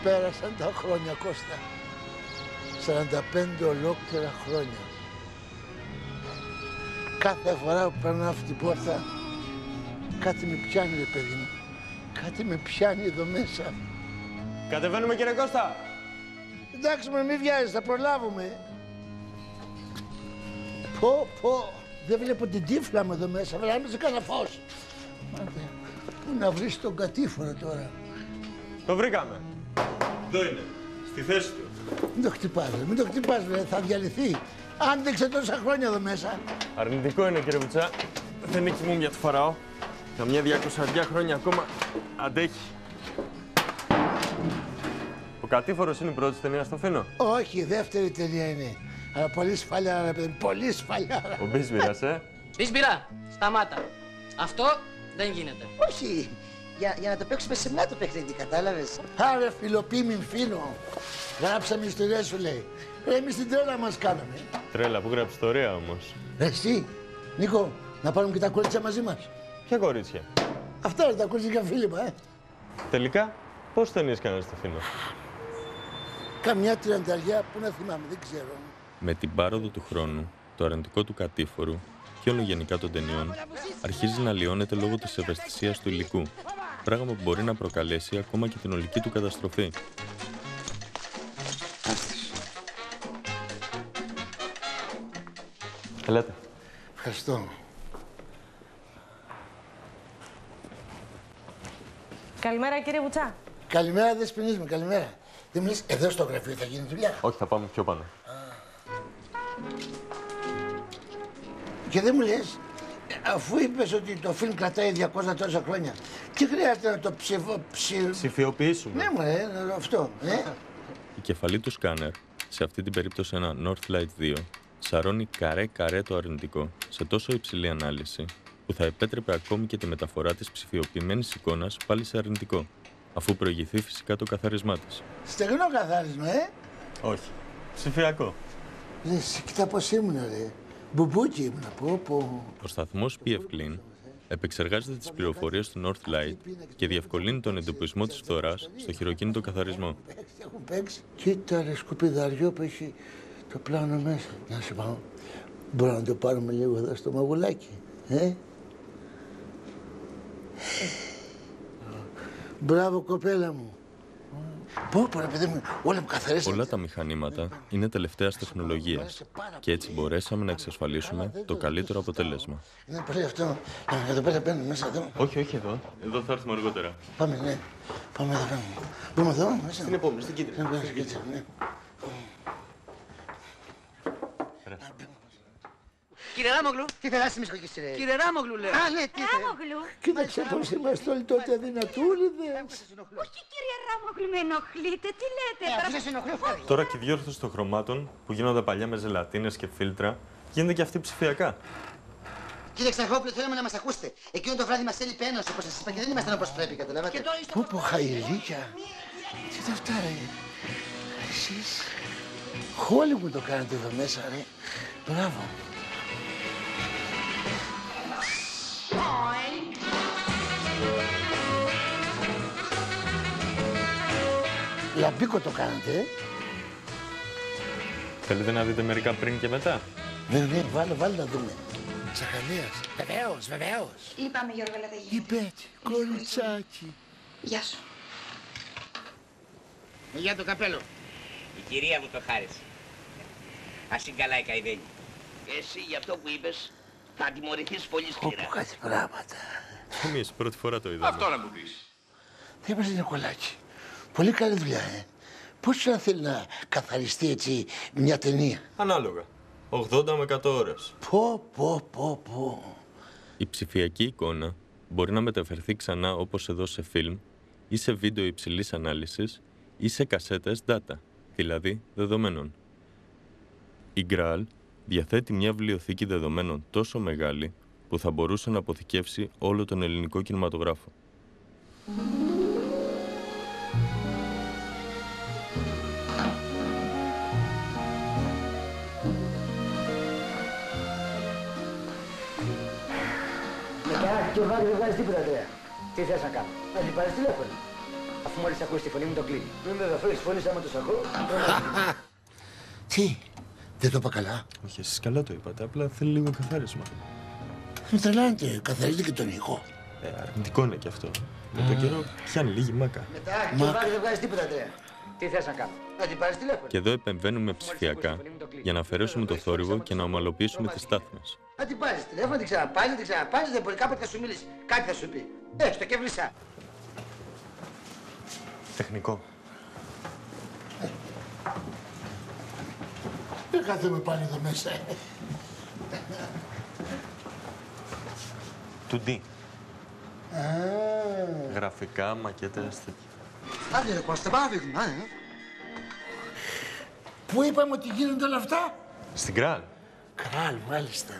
πέρασαν τα χρόνια, Κώστα. 45 ολόκληρα χρόνια. Κάθε φορά που περνάω αυτή την πόρτα, κάτι με πιάνει, ρε παιδί μου. Κάτι με πιάνει εδώ μέσα. Κατεβαίνουμε, κύριε Κώστα. Εντάξει, μην βιάζεις, θα προλάβουμε. Πω, δεν βλέπω την τύφλα μου εδώ μέσα, βράμε σε κανένα φως. Πού να βρεις τον κατήφορο τώρα. Το βρήκαμε. Εδώ είναι, στη θέση του. Μην το χτυπάς, θα διαλυθεί. Άντεξε τόσα χρόνια εδώ μέσα. Αρνητικό είναι, κύριε Βουτσά. Δεν έχει μούμια του Φαραώ. Καμιά 200 χρόνια ακόμα αντέχει. Ο κατήφορος είναι η πρώτη ταινία στο Φίνο. Όχι, η δεύτερη ταινία είναι. Αλλά πολύ σφαλιάρα, ρε παιδί, πολύ σφαλιάρα. Ο Μπίσμπυρας, Μπίσμπυρα, σταμάτα. Αυτό δεν γίνεται. Όχι, για να το παίξουμε σεμνά το παιχνίδι, κατάλαβες. Άρε φιλοπή μην φίνω. Γράψαμε ιστορία, σου λέει. Εμείς την τρέλα μας κάναμε. Τρέλα που γράψει ιστορία όμως. Εσύ, Νίκο, να πάρουμε και τα κορίτσια μαζί μας. Ποια κορίτσια? Αυτά είναι τα κορίτσια φίλιμα, Τελικά, πόσες ταινίες κάνανε στο Φίνο? Καμιά 30 που να θυμάμαι, δεν ξέρω. Με την πάροδο του χρόνου, το αρνητικό του κατήφορου και όλο γενικά των ταινιών αρχίζει να λιώνεται λόγω της ευαισθησίας του υλικού, πράγμα που μπορεί να προκαλέσει ακόμα και την ολική του καταστροφή. Ελάτε. Ευχαριστώ. Καλημέρα, κύριε Βουτσά. Καλημέρα, Δεσποινής μου, καλημέρα. Δεν μου λες, εδώ στο γραφείο θα γίνει δουλειά. Όχι, θα πάμε πιο πάνω. Και δεν μου λες, αφού είπες ότι το φιλμ κρατάει 200 τόσα χρόνια, τι χρειάζεται να το ψηφιοποιήσουμε? Ναι, μωρέ, αυτό, Η κεφαλή του σκάνερ, σε αυτή την περίπτωση ένα Northlight 2, σαρώνει καρέ-καρέ το αρνητικό σε τόσο υψηλή ανάλυση, που θα επέτρεπε ακόμη και τη μεταφορά της ψηφιοποιημένης εικόνας πάλι σε αρνητικό, αφού προηγηθεί φυσικά το καθαρισμά της. Στεγνό καθάρισμα, Όχι. Ψηφιακό. Κοίτα πώς ήμουνα, ρε. Μπουμπούκι ήμουνα, πω. Ο σταθμός PF Clean επεξεργάζεται τις πληροφορίες του Northlight και διευκολύνει τον εντοπισμό της φθοράς στο χειροκίνητο καθαρισμό. Έχουν παίξει. Κοίτα, ρε, σκουπιδαριό που έχει το πλάνο μέσα. Να σου πω, μπορούμε να το πάρουμε λίγο εδώ στο μαγουλάκι, Μπράβο, κοπέλα μου. Πω, ρε παιδί μου, όλα μου καθαρίσατε. Όλα τα μηχανήματα είναι τελευταίας τεχνολογίας και έτσι μπορέσαμε να εξασφαλίσουμε το καλύτερο αποτέλεσμα. Είναι πολύ αυτό. Εδώ πέρα μπαίνουμε μέσα εδώ. Όχι, όχι εδώ. Εδώ θα έρθουμε αργότερα. Πάμε, ναι. Πάμε εδώ πέρα. Μπούμε εδώ, μέσα. Στην επόμενη, στην κίτρινη. Ναι. Κύριε Ράμογλου. Τι θελάς με σχολείς, ρε. Κύριε Ράμογλου, λέω. Α, ναι, τι Ράμογλου. Κοίταξε πώς είμαστε όλοι τότε δυνατούλιδες. Όχι, κύριε Ράμογλου, με ενοχλείτε. Τι λέτε. Αφού σας ενοχλώ, φεύγει. Τώρα και η διόρθωση των χρωμάτων που γίνονταν παλιά με ζελατίνες και φίλτρα γίνεται και αυτή ψηφιακά. Κύριε Ξαρχόπουλο, θέλουμε να μας ακούσετε. Εκείνο το βράδυ μας έλειπε ένας, όπως σας είπα, και δεν ήμασταν όπως πρέπει, καταλάβατε. Πω, χαϊλίκια. Τι είναι αυτά, ρε. Εσείς. Χόλι μου το κάνετε εδώ μέσα, ρε. Μπράβο. Λαμπίκο το κάνετε, Θέλετε να δείτε μερικά πριν και μετά? Ναι, βάλε να δούμε. Ζαχαρίας. Βεβαίως. Λυπάμαι, Γιώργο, αλλά δεν Η Μπέτη, κοριτσάκι. Γεια σου. Για το καπέλο. Η κυρία μου το χάρισε. Ας είναι καλά η καημένη. Εσύ για αυτό που είπες θα τιμωρηθείς πολύ σκληρά. Πω, κάτι πράγματα. Εμείς πρώτη φορά το είδαμε. Αυτό να μου πεις. Τι είπες, Νικολάκη. Πολύ καλή δουλειά, Πώς να θέλει να καθαριστεί έτσι μια ταινία. Ανάλογα. 80 με 100 ώρες. Πω. Η ψηφιακή εικόνα μπορεί να μεταφερθεί ξανά όπως εδώ σε φιλμ ή σε βίντεο υψηλής ανάλυσης ή σε κασέτες data, δηλαδή δεδομένων. Η Graal διαθέτει μια βιβλιοθήκη δεδομένων τόσο μεγάλη που θα μπορούσε να αποθηκεύσει όλο τον ελληνικό κινηματογράφο. Μετά και ο Βάγκη δεν βγάζει τίποτα, τρέα. Τι θες να κάνω. Να την πάρεις τηλέφωνο. Αφού μόλις ακούσει τη φωνή μου το κλείνει. Μην με βαφείς φωνής άμα τους ακούω. Τι, δεν το είπα καλά. Όχι, εσείς καλά το είπατε, απλά θέλει λίγο καθάρισμα. Με τρελάνετε, καθαρίζετε και τον ήχο. Αρνητικό είναι κι αυτό. Με τον καιρό πιάνει λίγη μάκα. Μετά και ο Βάρης δεν βγάζει τίποτα, Αντρέα. Τι θες να κάνω, να την πάρεις τηλέφωνο. Και εδώ επεμβαίνουμε ψηφιακά για να αφαιρέσουμε το θόρυβο και να ομαλοποιήσουμε τις στάθμες. Να την πάρεις τηλέφωνο, την ξαναπάρεις, δεν μπορεί κάποτε θα σου μιλήσει. Κάτι θα σου πει. Στο κεβλισά. Τεχνικό. Δεν κάθομαι πάλι εδώ μέσα. 2D. Γραφικά, μακέτες, τέτοια. Άντε ρε Κώστα, παράδειγμα, Πού είπαμε ότι γίνονται όλα αυτά? Στην Κράλ. Κράλ, μάλιστα.